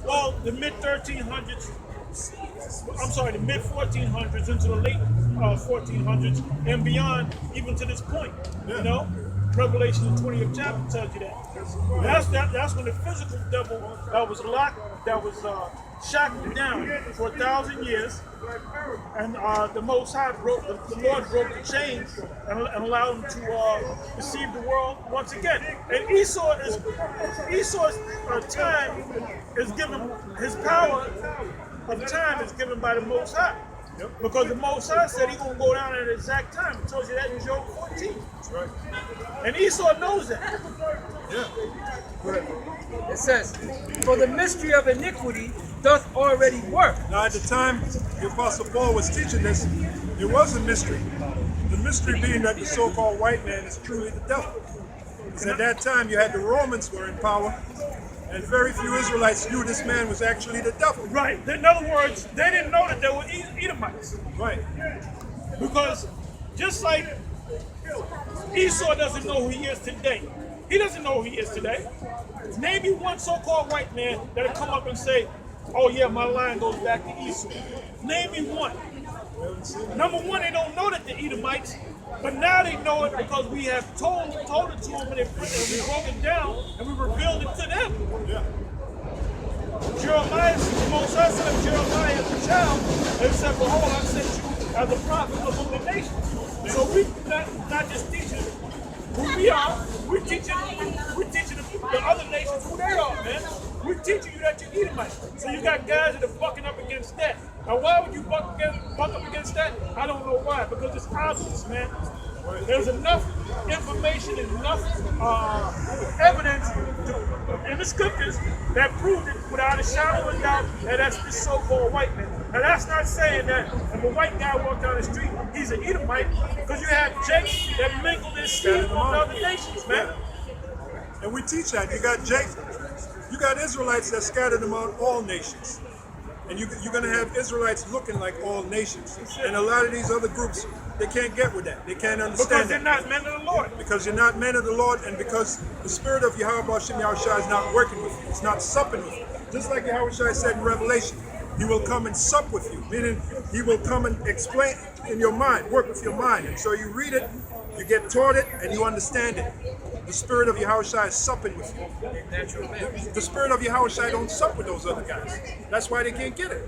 Well, the mid 1300s, I'm sorry, the mid 1400s into the late 1400s and beyond, even to this point. You know, Revelation the 20th chapter tells you that. That's when the physical devil that was locked, that was shackled down for 1,000 years, and the Most High the Lord broke the chains and allowed him to deceive the world once again. And Esau's time is given, his power of time is given by the Most High. Because the Most High said he's going to go down at the exact time. He told you that in Job 14. That's right. And Esau knows that. Yeah. It says, for the mystery of iniquity doth already work. Now, at the time the Apostle Paul was teaching this, it was a mystery. The mystery being that the so-called white man is truly the devil. Because at that time, you had the Romans were in power, and very few Israelites knew this man was actually the devil. Right. In other words, they didn't know that they were Edomites. Right. Because just like Esau doesn't know who he is today, he doesn't know who he is today. Name me one so-called white man that'll come up and say, oh yeah, my line goes back to Esau. Name me one. Number one, they don't know that they're Edomites, but now they know it because we have told it to them, and we broke it down and we revealed it to them. Yeah. Jeremiah, the Most High said of Jeremiah as a child, they said, behold, I sent you as a prophet among the nations. So we not just teaching who we are, we're teaching the other nations who they are, man. We're teaching you that you're Edomites. So you got guys that are bucking up against that. Now, why would you buck up against that? I don't know why, because it's obvious, man. There's enough information and enough evidence in the scriptures that prove it without a shadow of doubt that that's this so-called white man. Now, that's not saying that if a white guy walks down the street, he's an Edomite, because you have Jake that mingled his seed among other nations, man. And we teach that. You got Jacob. You got Israelites that scattered among all nations. And you're going to have Israelites looking like all nations. And a lot of these other groups, they can't get with that. They can't understand because they're not men of the Lord. Because you're not men of the Lord, and because the spirit of Yahweh Shem Yahushua is not working with you. It's not supping with you. Just like Yahushua said in Revelation, he will come and sup with you. Meaning, he will come and explain in your mind, work with your mind. And so you read it, you get taught it, and you understand it. The spirit of Yahushua is supping with you. The spirit of Yahushua don't sup with those other guys. That's why they can't get it.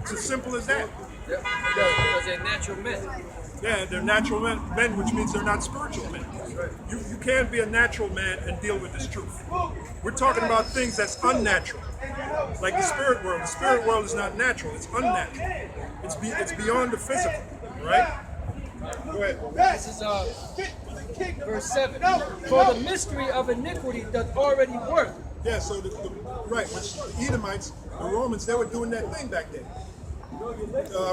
It's as simple as that. Yeah, because they're natural men. Yeah, they're natural men, which means they're not spiritual men. You can't be a natural man and deal with this truth. We're talking about things that's unnatural, like the spirit world. The spirit world is not natural; it's unnatural. It's beyond the physical, right? Go ahead. This is verse 7. For the mystery of iniquity doth already work. Yeah, so right, which the Edomites, the Romans, they were doing that thing back then.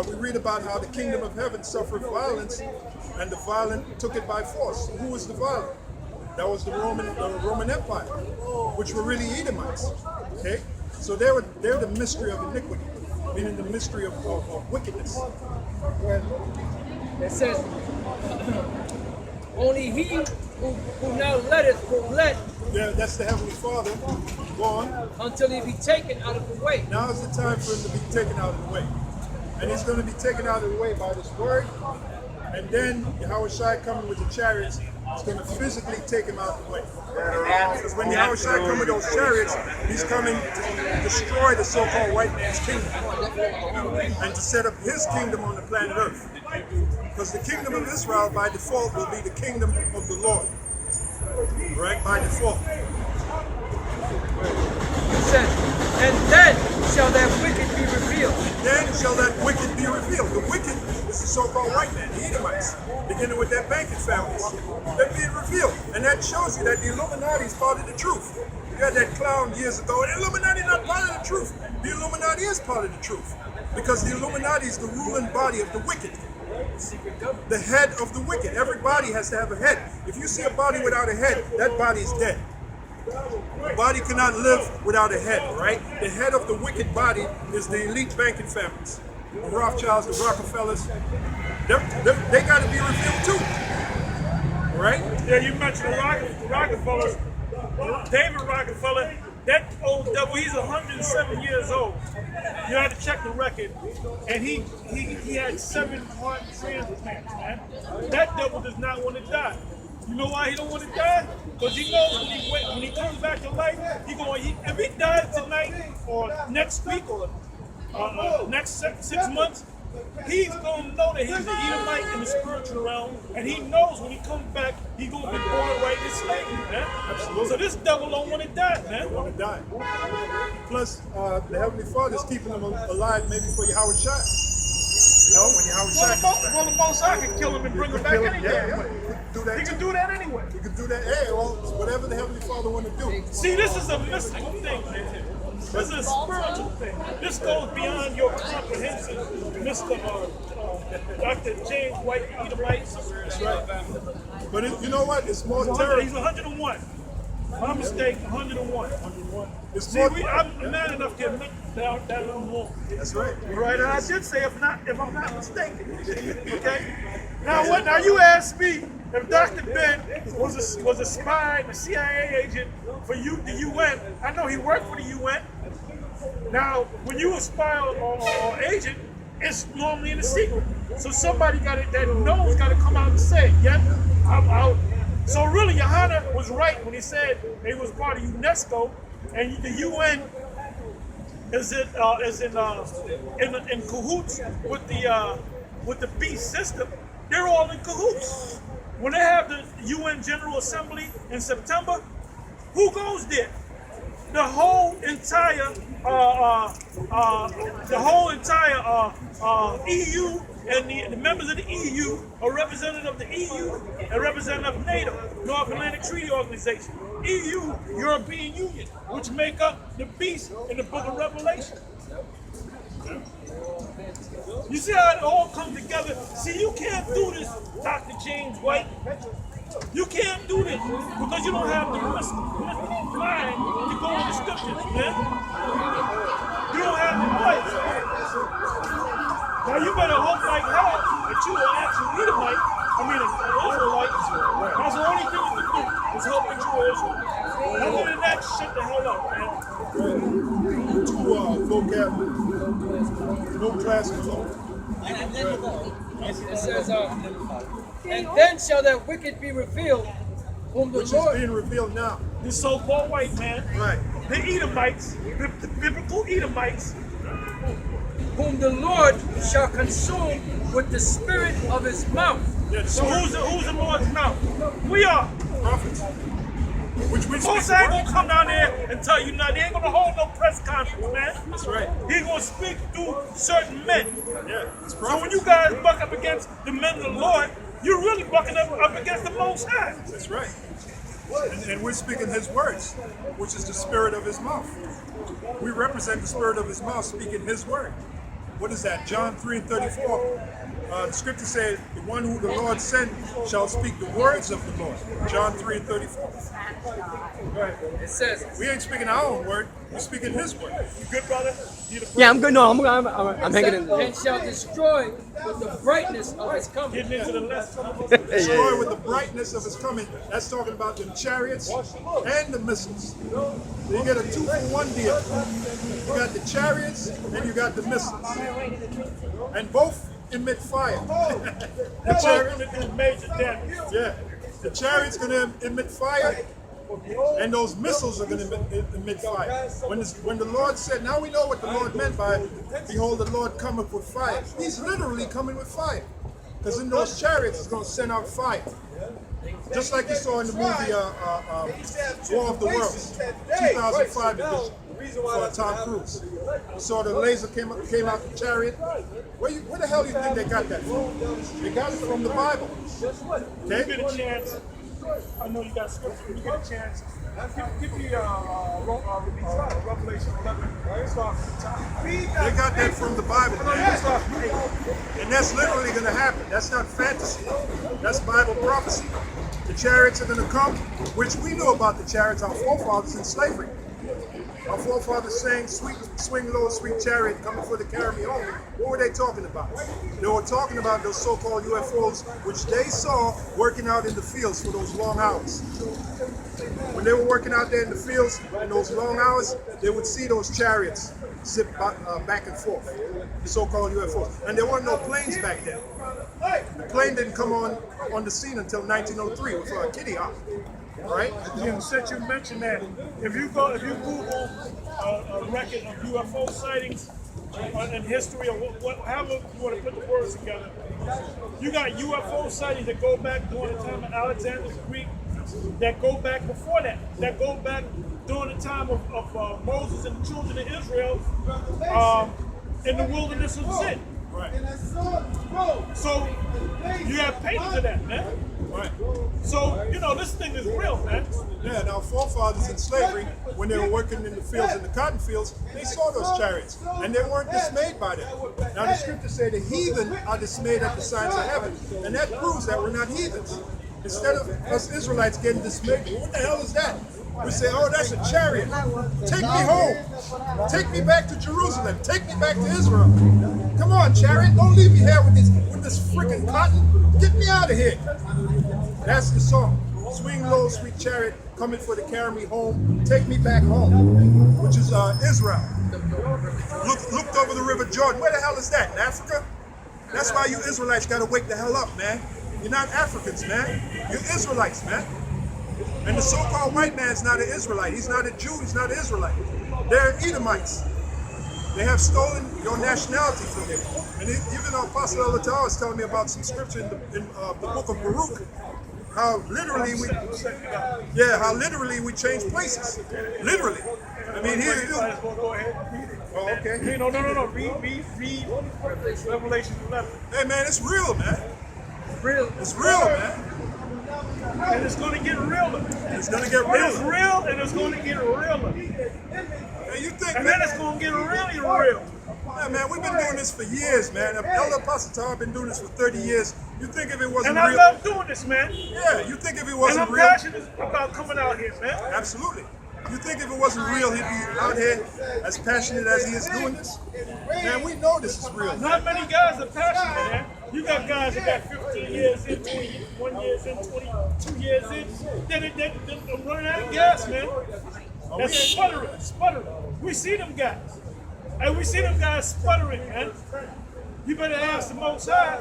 We read about how the kingdom of heaven suffered violence, and the violent took it by force. Who was the violent? That was the Roman Empire, which were really Edomites. Okay, so they're the mystery of iniquity, meaning the mystery of wickedness. It says, only he who now letteth will let. Yeah, that's the Heavenly Father. Go on. Until he be taken out of the way. Now is the time for him to be taken out of the way. And he's going to be taken out of the way by this word. And then Yahushua coming with the chariots is going to physically take him out of the way. Because when Yahushua comes with those chariots, he's coming to destroy the so-called white man's kingdom. And to set up his kingdom on the planet Earth. Because the kingdom of Israel, by default, will be the kingdom of the Lord. Right? By default. It says, and then shall that wicked be revealed. Then shall that wicked be revealed. The wicked is the so-called white man, the Edomites, beginning with their banking families. They're being revealed. And that shows you that the Illuminati is part of the truth. You had that clown years ago. The Illuminati is not part of the truth. The Illuminati is part of the truth. Because the Illuminati is the ruling body of the wicked. The head of the wicked. Every body has to have a head. If you see a body without a head, that body is dead. The body cannot live without a head, right? The head of the wicked body is the elite banking families. The Rothschilds, the Rockefellers. They got to be revealed too, right? Yeah, you mentioned the Rockefellers. David Rockefeller That old devil, he's 107 years old. You had to check the record, and he had 7 heart transplants, man. That devil does not want to die. You know why he don't want to die? Because he knows when he comes back to life, if he dies tonight or next week or next 6 months, he's going to know that he's an Edomite in the spiritual realm, and he knows when he comes back, he's going to be born right in slavery, man. Absolutely. So this devil don't want to die, man. Don't want to die. Plus, the Heavenly Father is keeping him alive maybe for your Howard shot. You know, when your Howard shot comes back. Well, the Most High can kill him and bring him back any day. He can do that anyway. He can do that. Hey, well, whatever the Heavenly Father want to do. See, this is a mystical thing, man. This is a spiritual thing. This goes beyond your comprehension, Mr. Dr. James White, Edomite. That's right. But you know what? It's more terrible. He's 101. My mistake, 101. It's See, I'm man enough to admit that little more. That's right. Right, and I did say if I'm not mistaken. Okay. Now what? Now you asked me if Dr. Ben was a spy, a CIA agent for the UN. I know he worked for the UN. Now, when you a spy or agent, it's normally in a secret. So somebody that knows got to come out and say, yeah, I'm out. So really, Johanna was right when he said they was part of UNESCO, and the UN is in cahoots with the beast system. They're all in cahoots. When they have the UN General Assembly in September, who goes there? The whole entire EU and the members of the EU, a representative of the EU, a representative of NATO, North Atlantic Treaty Organization, EU, European Union, which make up the beast in the Book of Revelation. You see how it all comes together? See, you can't do this, Dr. James White. You can't do this because you don't have the mystical mind to go in the scriptures, man. You don't have the voice. Now you better hope like hell that you are actually Edomite. I mean, an Israelite. That's the only thing you can do is hope that you are Israelite. Other than that, shut the hell up, man. Two vocabulary. No class below. It says, and then shall that wicked be revealed, whom the Which Lord... is being revealed now. The so-called white man, Right. the Edomites, the biblical Edomites, whom the Lord shall consume with the spirit of his mouth. Yeah, so who's the Lord's mouth? We are. prophets. Which we Most ain't gonna come down there and tell you nothing. He ain't gonna hold no press conference, man. That's right. He's gonna speak through certain men. Yeah, it's So when you guys buck up against the men of the Lord, you're really bucking up against the Most High. That's right. And we're speaking his words, which is the spirit of his mouth. We represent the spirit of his mouth speaking his word. What is that? John 3:34. The scripture says, the one who the Lord sent shall speak the words of the Lord. John 3:34. Right. It says, We ain't speaking our own word, we're speaking his word. You good, brother? Yeah, I'm good. No, I'm hanging in there. and shall destroy with the brightness of his coming. Getting into the lesson. Destroy with the brightness of his coming. That's talking about the chariots and the missiles. So you get a 2-for-1 deal. You got the chariots and you got the missiles. And both emit fire. The chariot do major damage. Yeah. The chariot's going to emit fire, and those missiles are going to emit fire. When the Lord said, now we know what the Lord meant by, behold, the Lord cometh with fire. He's literally coming with fire. Because in those chariots, it's going to send out fire. Just like you saw in the movie War of the Worlds, 2005 edition, for Tom Cruise. You saw the laser came out the chariot. Where the hell do you think they got that from? They got it from the Bible. You get a chance. I know you got scripture. You get a chance. Give me Revelation 11. Start from the top. They got that from the Bible, man. And that's literally going to happen. That's not fantasy. That's Bible prophecy. The chariots are going to come, which we know about the chariots, our forefathers in slavery. our forefathers sang, "Sweet, swing low, sweet chariot, coming for to carry me home." What were they talking about? They were talking about those so-called UFOs, which they saw working out in the fields for those long hours. When they were working out there in the fields in those long hours, they would see those chariots zip back and forth, the so-called UFOs. And there weren't no planes back then. The plane didn't come on the scene until 1903 with Kitty Hawk, right? Yeah, since you mentioned that, if you Google a record of UFO sightings in history or however you want to put the words together, you got UFO sightings that go back during the time of Alexander the Greek, that go back before that go back during the time of Moses and the children of Israel in the wilderness of Zin. Right. So you have pages of that, man. Right. So, this thing is real, man. Yeah, and our forefathers in slavery, when they were working in the fields, in the cotton fields, they saw those chariots, and they weren't dismayed by them. Now the scriptures say the heathen are dismayed at the signs of heaven, and that proves that we're not heathens. Instead of us Israelites getting dismayed, what the hell is that? We say, oh, that's a chariot. Take me home. Take me back to Jerusalem. Take me back to Israel. Come on, chariot. Don't leave me here with this freaking cotton. Get me out of here. That's the song. Swing low, sweet chariot, coming for to carry me home. Take me back home, which is Israel. Looked over the River Jordan. Where the hell is that? In Africa? That's why you Israelites got to wake the hell up, man. You're not Africans, man. You're Israelites, man. And the so-called white man's not an Israelite. He's not a Jew. He's not an Israelite. They're Edomites. They have stolen your nationality from you. And even Apostle Elatar was telling me about some scripture in the book of Baruch, how literally we change places. Literally. I mean, here. Go ahead, read it. Oh, okay. No. Read Revelation 11. Hey, man, it's real, man. Real. It's real, man. And it's going to get realer. It's gonna get It's realer. real, and it's going to get realer. Hey, you think, And man? then it's going to get really real. Yeah, man, we've been doing this for years, man. Elder Apostle Tar been doing this for 30 years. You think if it wasn't And I real? love doing this, man. Yeah, you think if it And wasn't I'm real? passionate about coming out here, man. Absolutely. You think if it wasn't real, he'd be out here as passionate as he is doing this? Man, we know this is real. Not many guys are passionate, man. You got guys that got 15 years in, 21 years in, 22 years in. They're running out of gas, man. That's sputtering. We see them guys. And we see them guys sputtering, man. You better ask the Most High.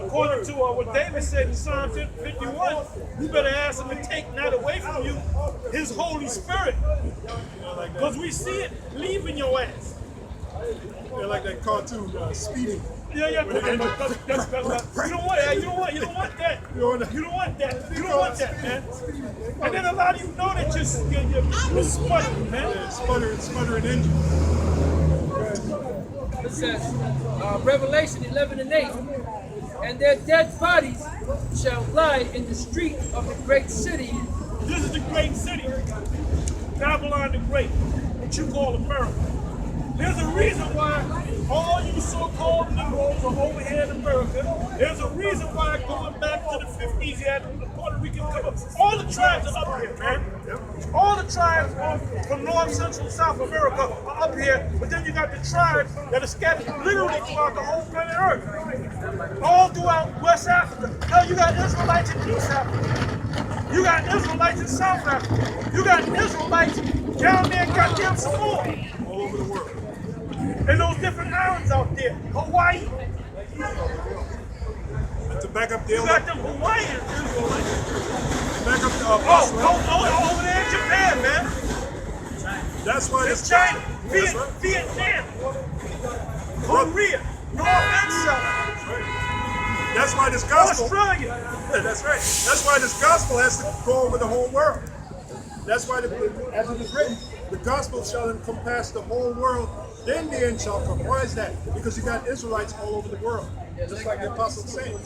According to what David said in Psalm 51, you better ask him to take not away from you his Holy Spirit. Because we see it leaving your ass. They're like that cartoon, Speeding. Yeah, but you don't want that. You don't want that. You don't want that, man. And then a lot of you know that you're sputtering, man. Yeah, sputtering engine. It says, Revelation 11 and 8, and their dead bodies shall lie in the street of the great city. This is the great city. Babylon the Great, what you call America. There's a reason why all you so-called Negroes are over here in America. There's a reason why going back to the 50s, you had the Puerto Rican come up. All the tribes are up here, man. All the tribes from North, Central, South America are up here, but then you got the tribes that are scattered literally throughout the whole planet Earth. All throughout West Africa. Hell, you got Israelites in East Africa. You got Israelites in South Africa. You got Israelites down there in goddamn Samoa. All over the world. And those different islands out there. Hawaii. And to back up the You got them Hawaiian Israelites. back up the Apostle. Over there in Japan, man. That's why It's this China, That's right. Vietnam, Korea, North and South, That's why this gospel. Australia. Yeah, that's right. That's why this gospel has to go over the whole world. That's why, as it is written, the gospel shall encompass the whole world. Then the end shall come. Why is that? Because you got Israelites all over the world, just like the apostle said.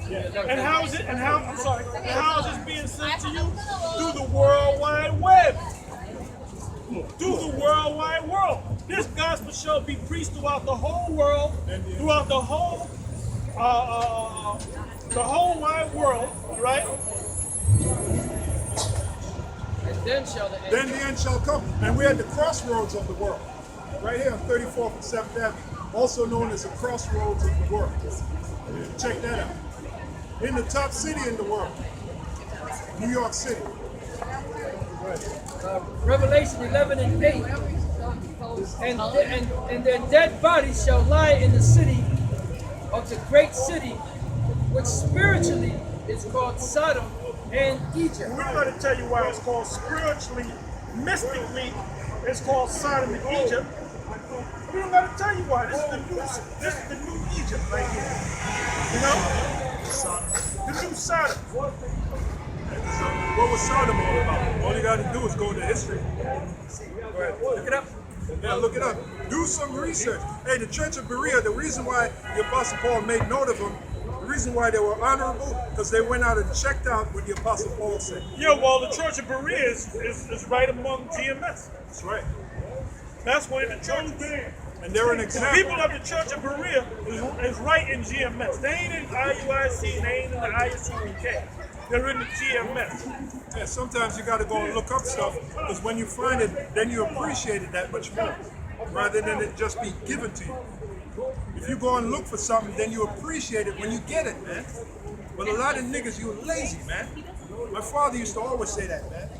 And how is it? And how? I'm sorry. And how is this being sent to you? Through the World Wide Web. Through the World Wide World. This gospel shall be preached throughout the whole world, throughout the whole wide world, right? then shall the end. Then the end shall come. And we're at the crossroads of the world. Right here on 34th and 7th Avenue, also known as the crossroads of the world. Check that out. In the top city in the world, New York City. Revelation 11 and 8. And their dead bodies shall lie in the city of the great city, which spiritually is called Sodom and Egypt. We're going to tell you why it's called spiritually, mystically, it's called Sodom and Egypt. We don't got to tell you why. This is the new Egypt right here. You know? The new Sodom. What was Sodom all about? All you got to do is go to history. Go ahead. Look it up. Yeah, look it up. Do some research. Hey, the Church of Berea, the reason why the Apostle Paul made note of them, the reason why they were honorable, because they went out and checked out what the Apostle Paul said. Yeah, well, the Church of Berea is right among GMS. That's right. That's where the church is. And they're an The example. people of the Church of Berea is right in GMS. They ain't in IUIC, they ain't in the ISUPK. They're in the GMS. Yeah, sometimes you got to go and look up stuff, because when you find it, then you appreciate it that much more, rather than it just be given to you. If you go and look for something, then you appreciate it when you get it, man. But a lot of niggas, you lazy, man. My father used to always say that, man.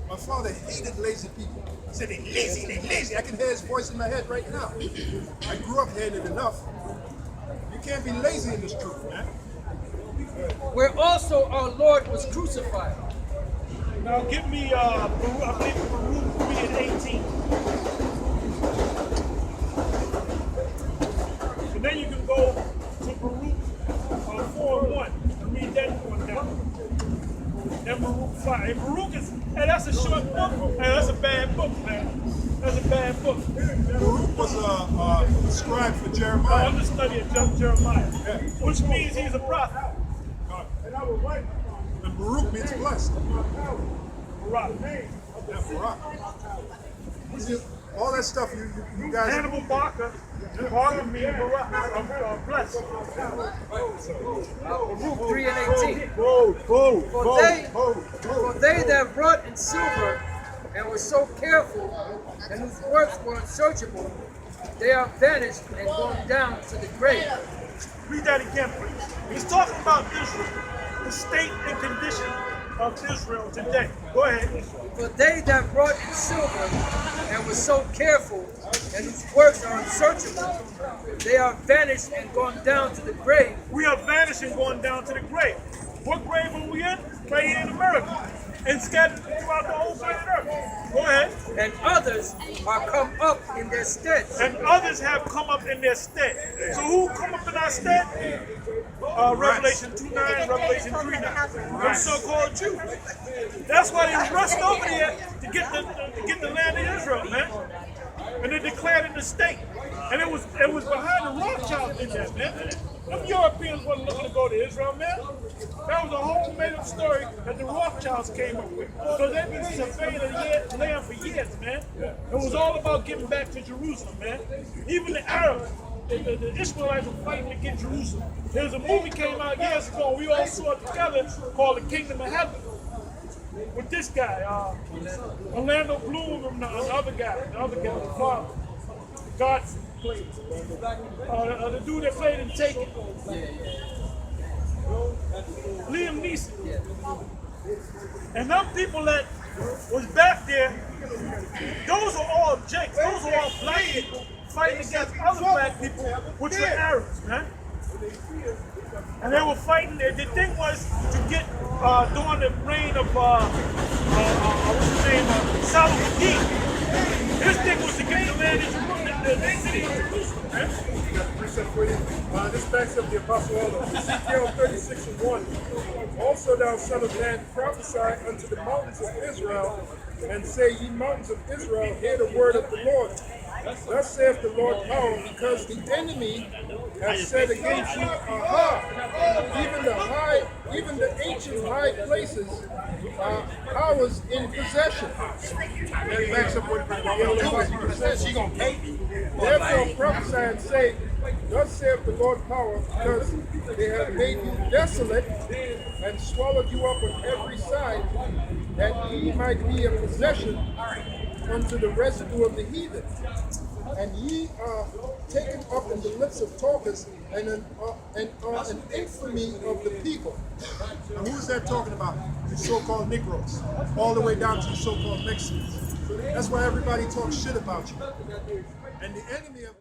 My father hated lazy people. He said, they lazy. I can hear his voice in my head right now. I grew up hearing it enough. You can't be lazy in this truth, man. Where also our Lord was crucified. Now give me, I believe Baruch 3 and 18. And then you can go to Baruch 4 and 1 and read that one down. Then Baruch 5. And Baruch is, hey, that's a short book. Hey, that's a bad book, man. That's a bad book. Baruch was a scribe for I Jeremiah. understudy of Jeremiah, Yeah. which means he's a prophet. And Baruch means blessed. Barak. Yeah, Barak. See, all that stuff you guys. Hannibal Barker means Barak, blessed. Baruch 3 and 18. For they that wrought in silver and were so careful, and whose works were unsearchable, they are vanished and gone down to the grave. Read that again, please. He's talking about Israel, the state and condition of Israel today. Go ahead. For they that wrought in silver and were so careful, and whose works are unsearchable, they are vanished and gone down to the grave. We are vanishing going down to the grave. What grave are we in? Right here in America. And scattered throughout the whole planet Earth. Go ahead. And others are come up in their stead. And others have come up in their stead. So who come up in our stead? Revelation 2:9, Revelation 3:9. Them so-called Jews. That's why they rushed over there to get the land of Israel, man. And they declared it a state. And it was behind the Rothschilds in there, man. Them Europeans wasn't looking to go to Israel, man. That was a whole made-up story that the Rothschilds came up with. So they've been surveying the land for years, man. It was all about getting back to Jerusalem, man. Even the Arabs, the Ishmaelites were fighting to get Jerusalem. There was a movie came out years ago, we all saw it together, called The Kingdom of Heaven. With this guy, Orlando Bloom and the other guy, the father. God's played. The dude that played in Taken. Liam Neeson. And them people that was back there, those are all jakes. Those are all black people fighting against other black people, which were Arabs, man. And they were fighting. The thing was to get during the reign of what's his name, Saladin. His thing was to get the land of Jerusalem, the city of Jerusalem, man. Precept for you. This backs up the Apostle Paul. Ezekiel 36 and 1. Also thou son of man, prophesy unto the mountains of Israel, and say, ye mountains of Israel, hear the word of the Lord. Thus saith the Lord power, because the enemy has said against you, even the ancient high places are ours in possession. That backs up what the says. She gonna pay me. Therefore prophesy and say, thus saith the Lord power, because they have made you desolate and swallowed you up on every side. that he might be a possession unto the residue of the heathen. And ye are taken up in the lips of talkers and an infamy of the people. Now, who is that talking about? The so-called Negroes, all the way down to the so-called Mexicans. That's why everybody talks shit about you. And the enemy of